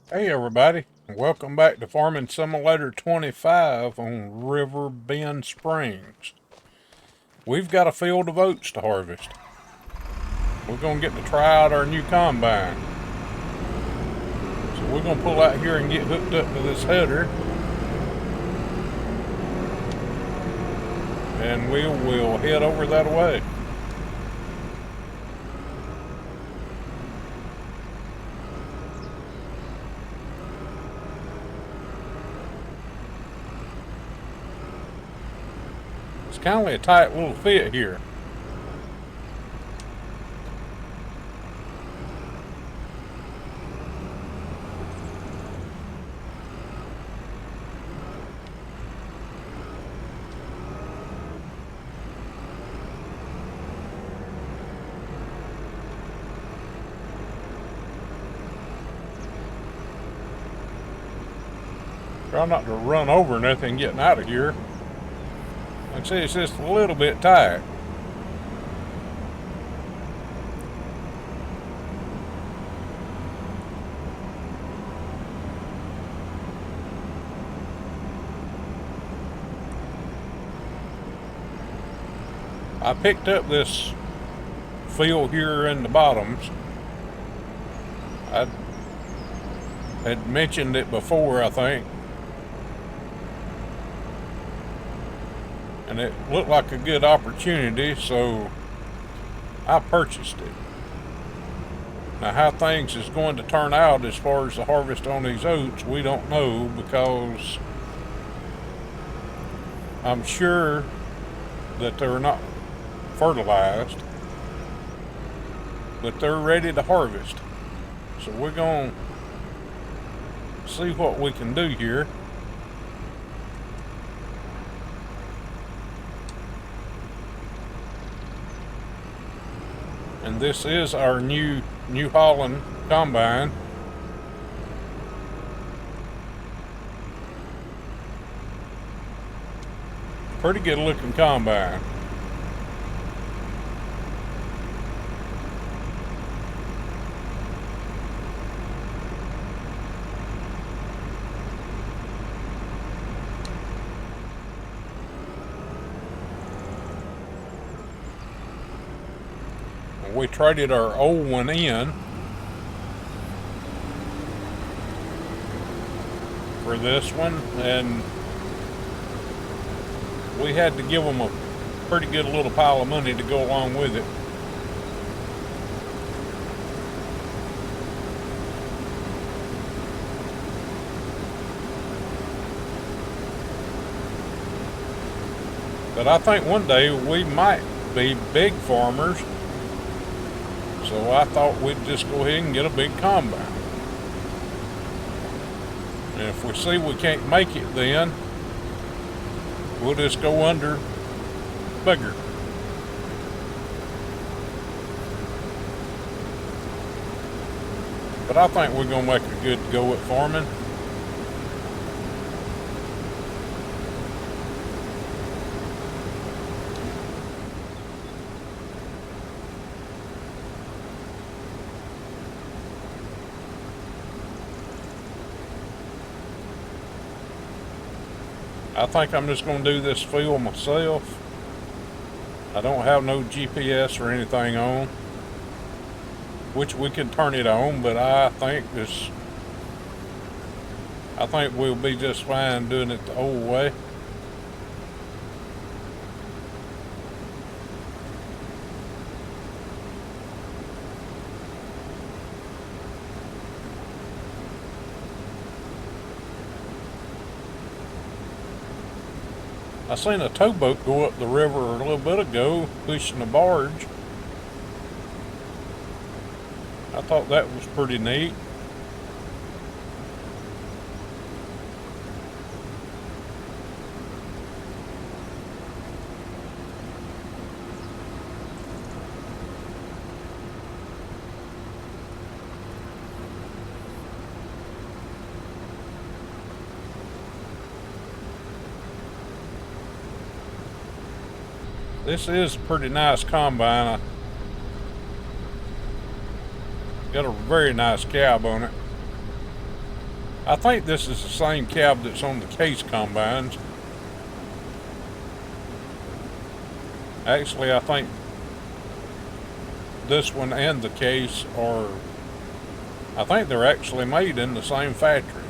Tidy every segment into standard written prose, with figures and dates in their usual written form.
Hey everybody, welcome back to Farming Simulator 25 on Riverbend Springs. We've got a field of oats to harvest. We're going to get to try out our new combine. So we're going to pull out here and get hooked up to this header. And we will head over that way. It's kind of a tight little fit here. Try not to run over nothing getting out of here. Like I say, it's just a little bit tight. I picked up this field here in the bottoms. I had mentioned it before, I think. And it looked like a good opportunity, so I purchased it. Now, how things is going to turn out as far as the harvest on these oats, we don't know, because I'm sure that they're not fertilized, but they're ready to harvest. So we're going to see what we can do here. And this is our New Holland combine. Pretty good looking combine. We traded our old one in for this one, and we had to give them a pretty good little pile of money to go along with it. But I think one day we might be big farmers, so I thought we'd just go ahead and get a big combine. And if we see we can't make it, then we'll just go under bigger. But I think we're going to make a good go at farming. I think I'm just going to do this field myself. I don't have no GPS or anything on, which we can turn it on, but I think we'll be just fine doing it the old way. I seen a towboat go up the river a little bit ago, pushing a barge. I thought that was pretty neat. This is a pretty nice combine. Got a very nice cab on it. I think this is the same cab that's on the case combines. Actually, I think this one and the case are, I think they're actually made in the same factory.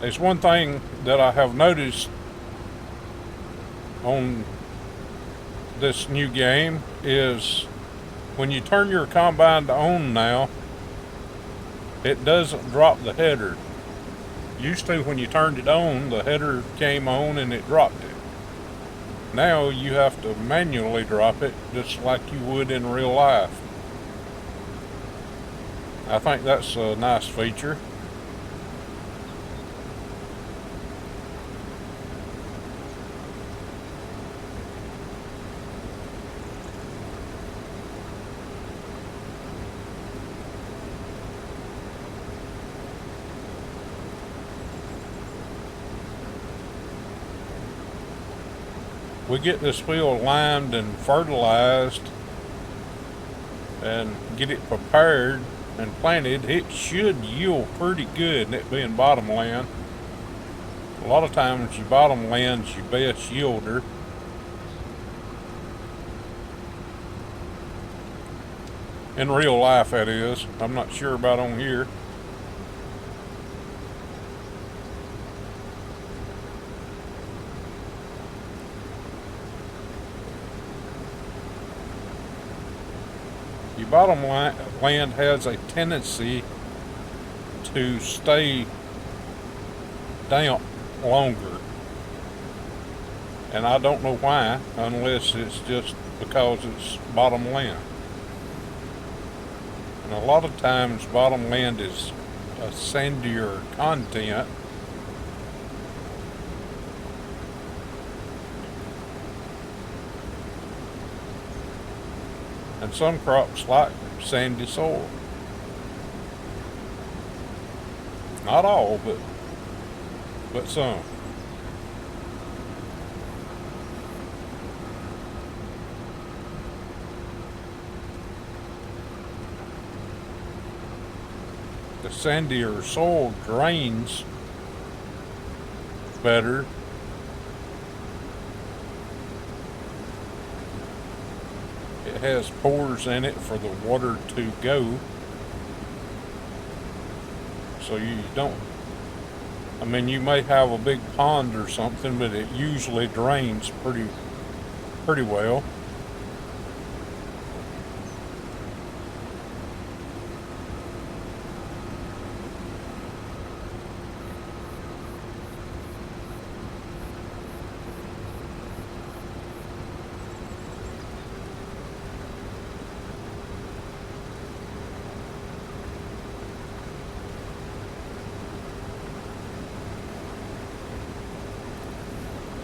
There's one thing that I have noticed on this new game is when you turn your combine to on now, it doesn't drop the header. Used to, when you turned it on, the header came on and it dropped it. Now you have to manually drop it just like you would in real life. I think that's a nice feature. We get this field limed and fertilized and get it prepared and planted, it should yield pretty good, and it being bottomland. A lot of times your bottomland's your best yielder. In real life, that is. I'm not sure about on here. Your bottomland has a tendency to stay damp longer, and I don't know why, unless it's just because it's bottomland. And a lot of times bottomland is a sandier content. And some crops like sandy soil. Not all, but some. The sandier soil drains better. It has pores in it for the water to go. So you don't, I mean, you may have a big pond or something, but it usually drains pretty well.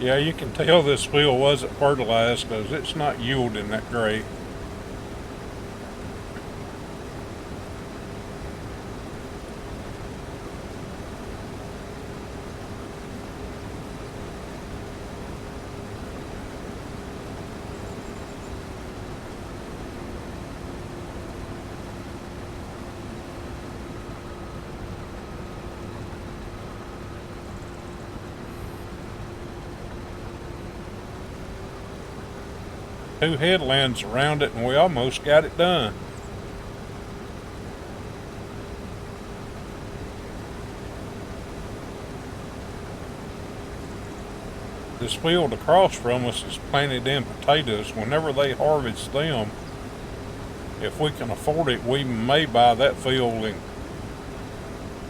Yeah, you can tell this field wasn't fertilized because it's not yielding that great. Two headlands around it and we almost got it done. This field across from us is planted in potatoes. Whenever they harvest them, if we can afford it, we may buy that field and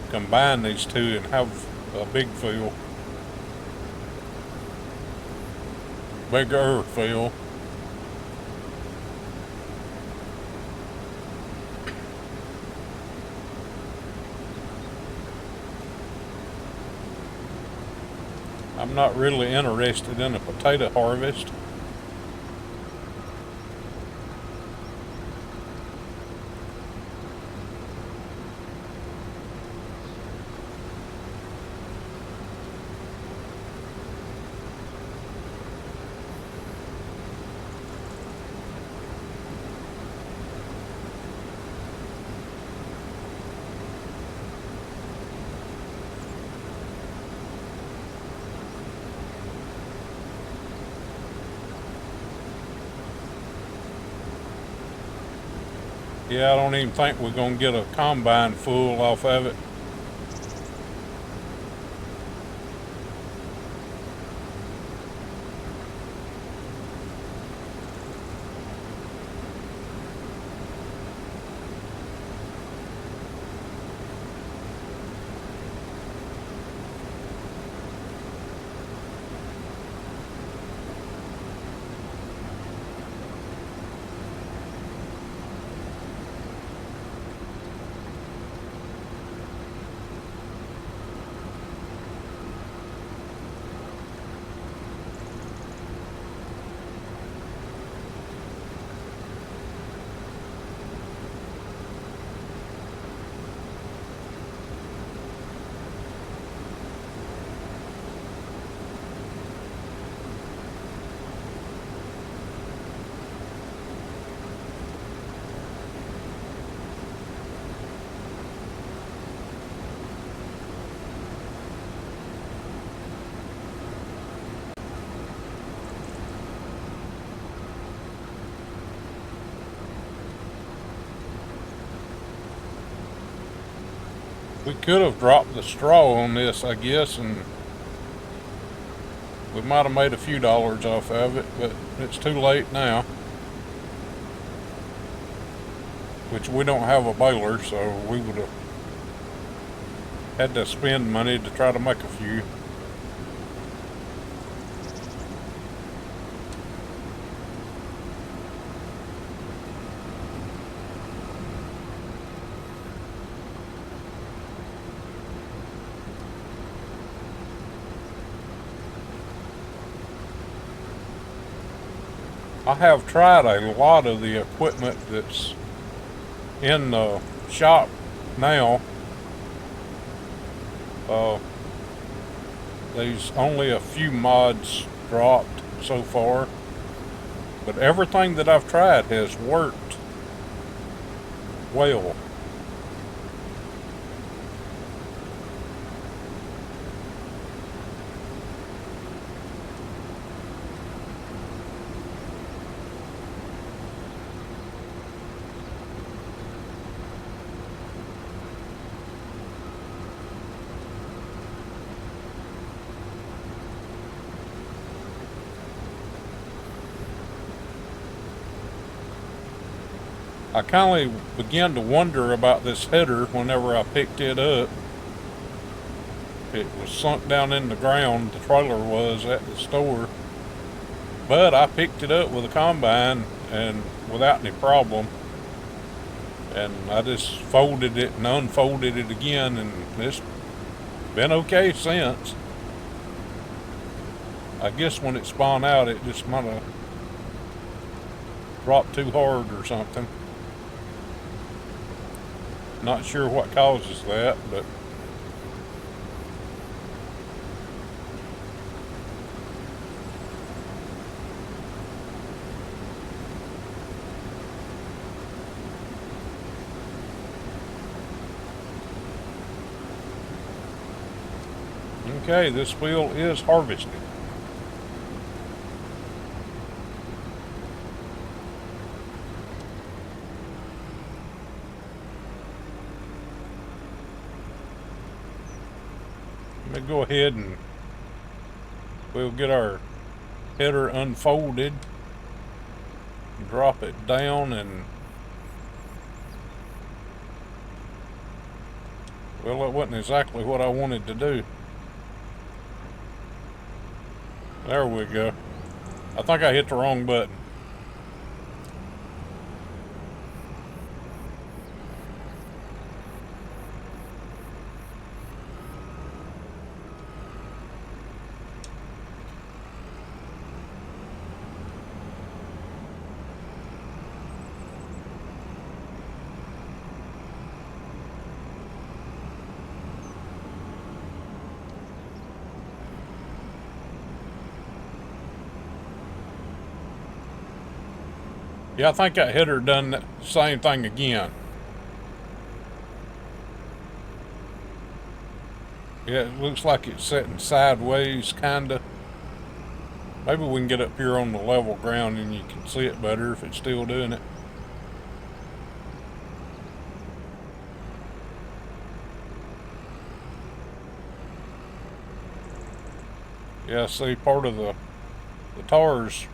combine these two and have a big field. Bigger field. I'm not really interested in a potato harvest. Yeah, I don't even think we're gonna get a combine full off of it. We could have dropped the straw on this, I guess, and we might have made a few dollars off of it, but it's too late now. Which we don't have a baler, so we would have had to spend money to try to make a few. I have tried a lot of the equipment that's in the shop now. There's only a few mods dropped so far, but everything that I've tried has worked well. I kind of began to wonder about this header whenever I picked it up. It was sunk down in the ground, the trailer was at the store. But I picked it up with a combine and without any problem. And I just folded it and unfolded it again, and it's been okay since. I guess when it spun out, it just might have dropped too hard or something. Not sure what causes that, but okay, this wheel is harvested. Let me go ahead and we'll get our header unfolded, drop it down, and well, it wasn't exactly what I wanted to do. There we go. I think I hit the wrong button. Yeah, I think that header done the same thing again. Yeah, it looks like it's sitting sideways, kinda. Maybe we can get up here on the level ground and you can see it better if it's still doing it. Yeah, see, part of the tars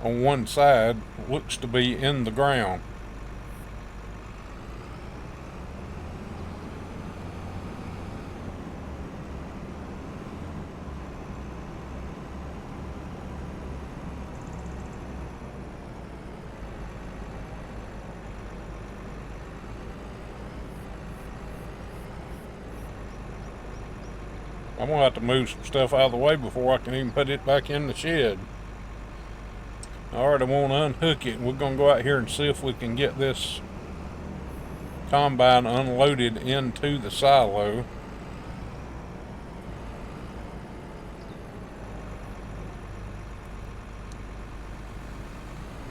on one side looks to be in the ground. I'm gonna have to move some stuff out of the way before I can even put it back in the shed. Alright, I want to unhook it, and we're gonna go out here and see if we can get this combine unloaded into the silo.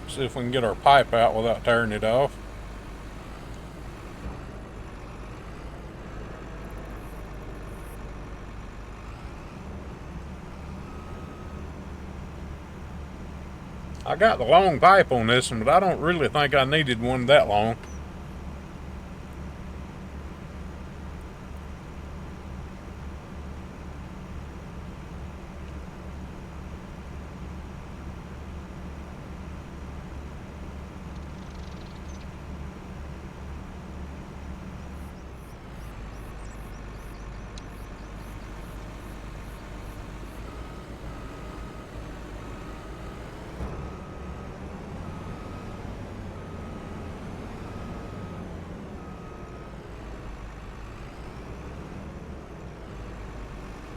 See if we can get our pipe out without tearing it off. I got the long pipe on this one, but I don't really think I needed one that long.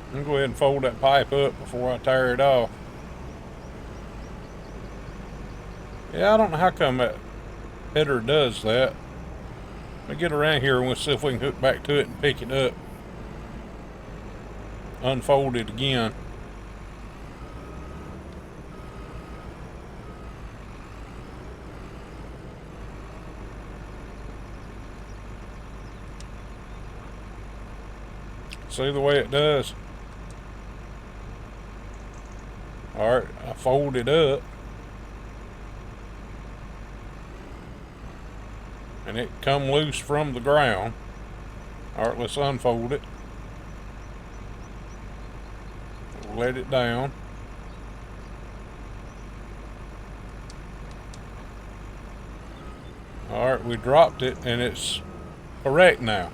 I'm gonna go ahead and fold that pipe up before I tear it off. Yeah, I don't know how come that header does that. Let me get around here and we'll see if we can hook back to it and pick it up. Unfold it again. See the way it does? Alright, I fold it up. And it come loose from the ground. Alright, let's unfold it. Let it down. Alright, we dropped it and it's correct now.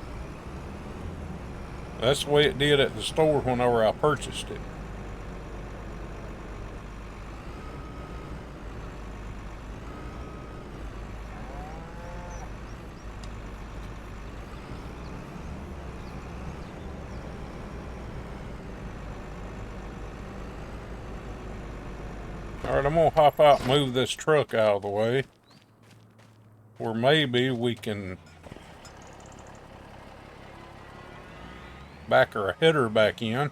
That's the way it did at the store whenever I purchased it. Alright, I'm gonna hop out and move this truck out of the way, where maybe we can back our header back in.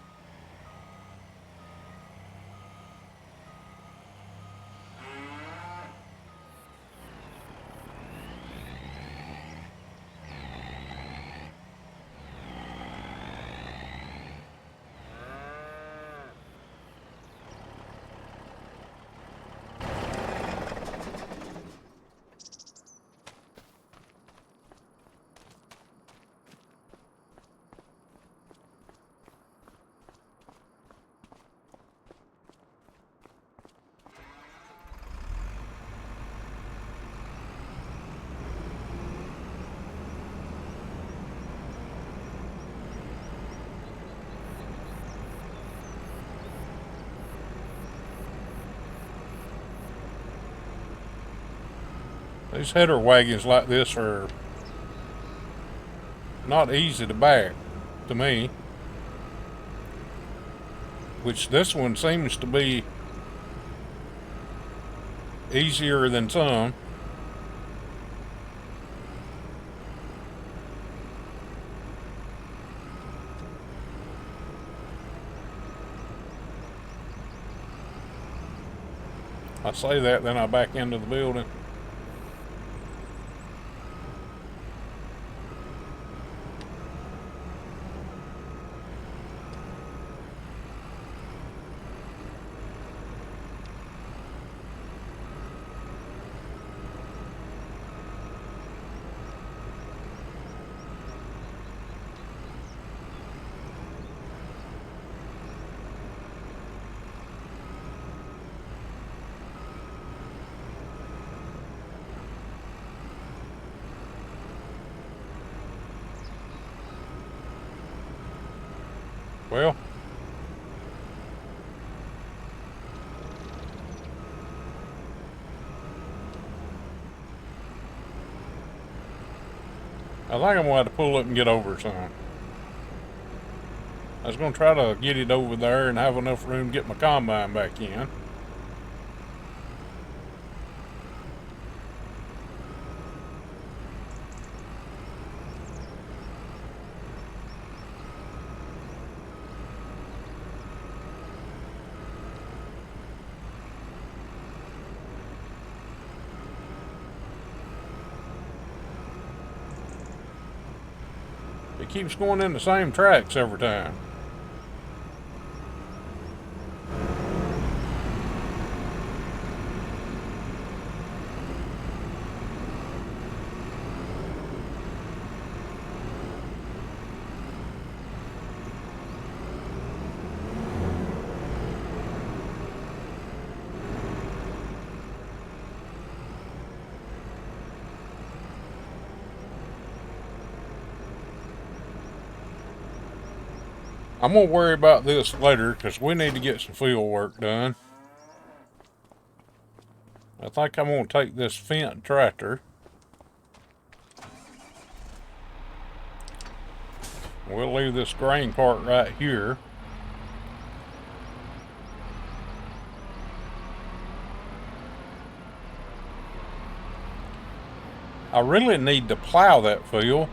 These header wagons like this are not easy to back, to me. Which this one seems to be easier than some. I say that, then I back into the building. Well, I think I'm going to have to pull up and get over some. I was going to try to get it over there and have enough room to get my combine back in. It keeps going in the same tracks every time. I'm going to worry about this later because we need to get some field work done. I think I'm going to take this Fendt tractor. We'll leave this grain cart right here. I really need to plow that field.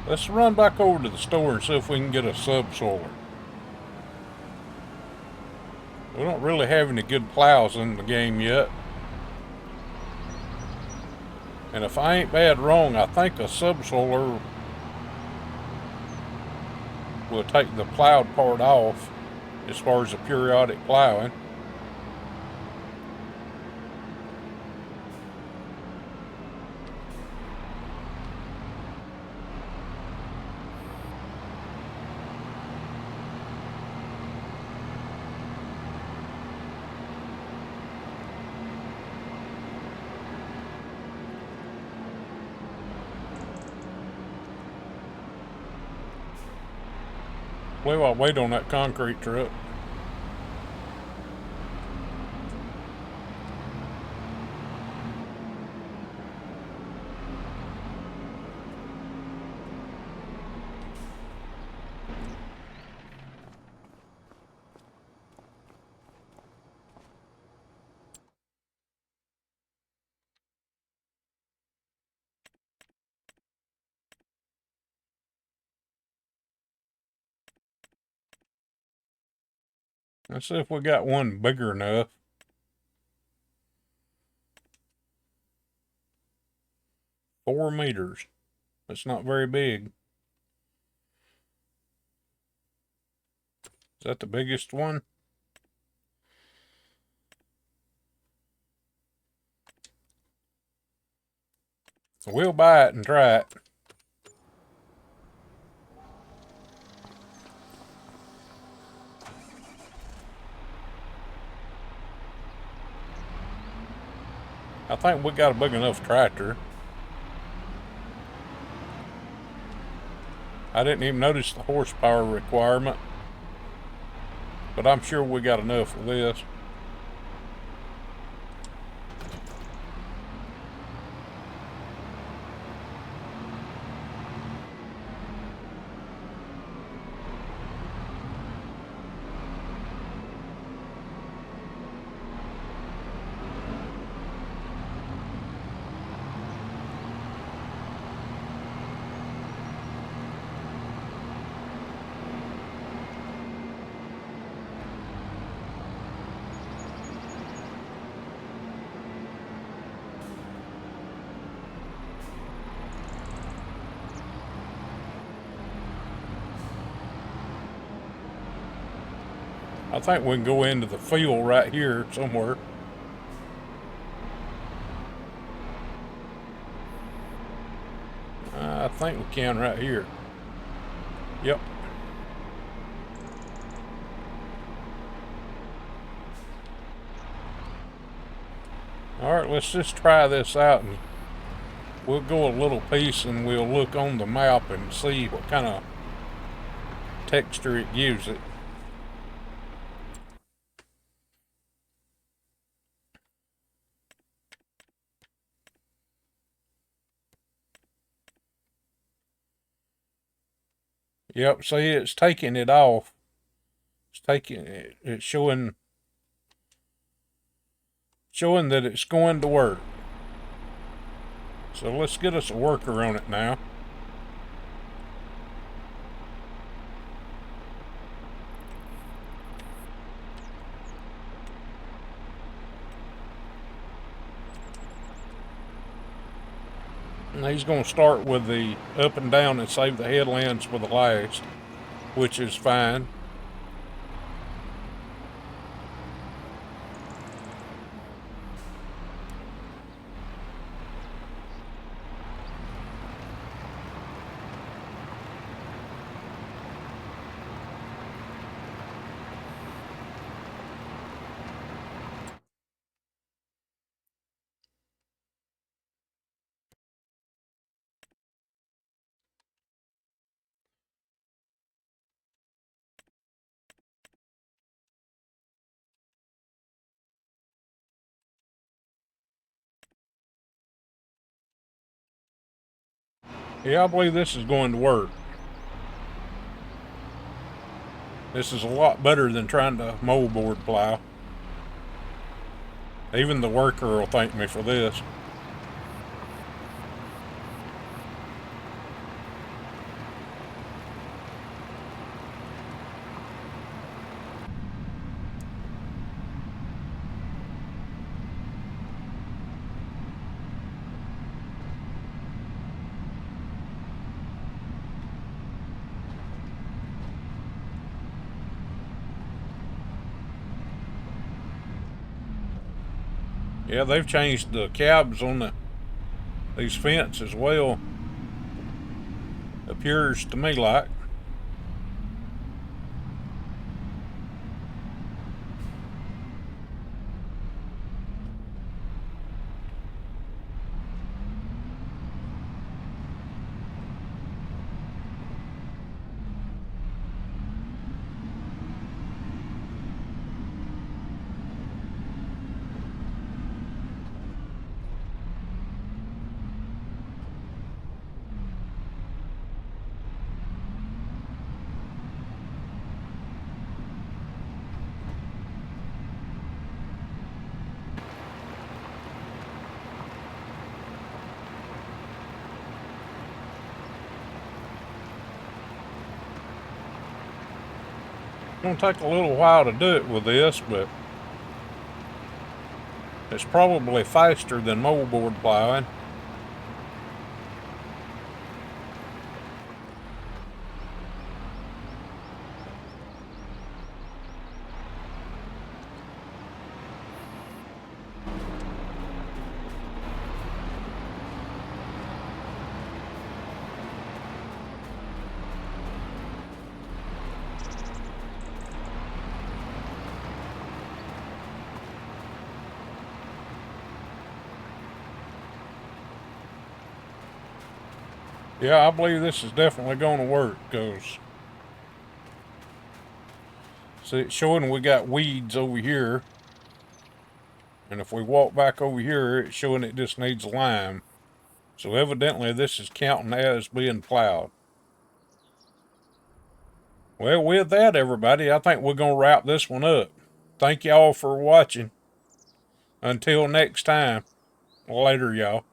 Let's run back over to the store and see if we can get a subsoiler. We don't really have any good plows in the game yet. And if I ain't bad wrong, I think a subsoiler will take the plowed part off as far as the periodic plowing. Well, I'll wait on that concrete truck. Let's see if we got one bigger enough. 4 meters. That's not very big. Is that the biggest one? We'll buy it and try it. I think we got a big enough tractor. I didn't even notice the horsepower requirement, but I'm sure we got enough for this. I think we can go into the field right here somewhere. I think we can right here. Yep. Alright, let's just try this out and We'll go a little piece and we'll look on the map and see what kind of texture it gives it. Yep, see, it's taking it off. It's taking it. It's showing that it's going to work. So let's get us a worker on it now. And he's going to start with the up and down and save the headlands for the last, which is fine. Yeah, I believe this is going to work. This is a lot better than trying to moldboard plow. Even the worker will thank me for this. Yeah, they've changed the cabs on these fence as well. Appears to me like. It's going to take a little while to do it with this, but it's probably faster than moldboard plowing. Yeah, I believe this is definitely going to work, because see, it's showing we got weeds over here, and if we walk back over here, it's showing it just needs lime. So evidently this is counting as being plowed. Well, with that, everybody, I think we're going to wrap this one up. Thank y'all for watching. Until next time, later, y'all.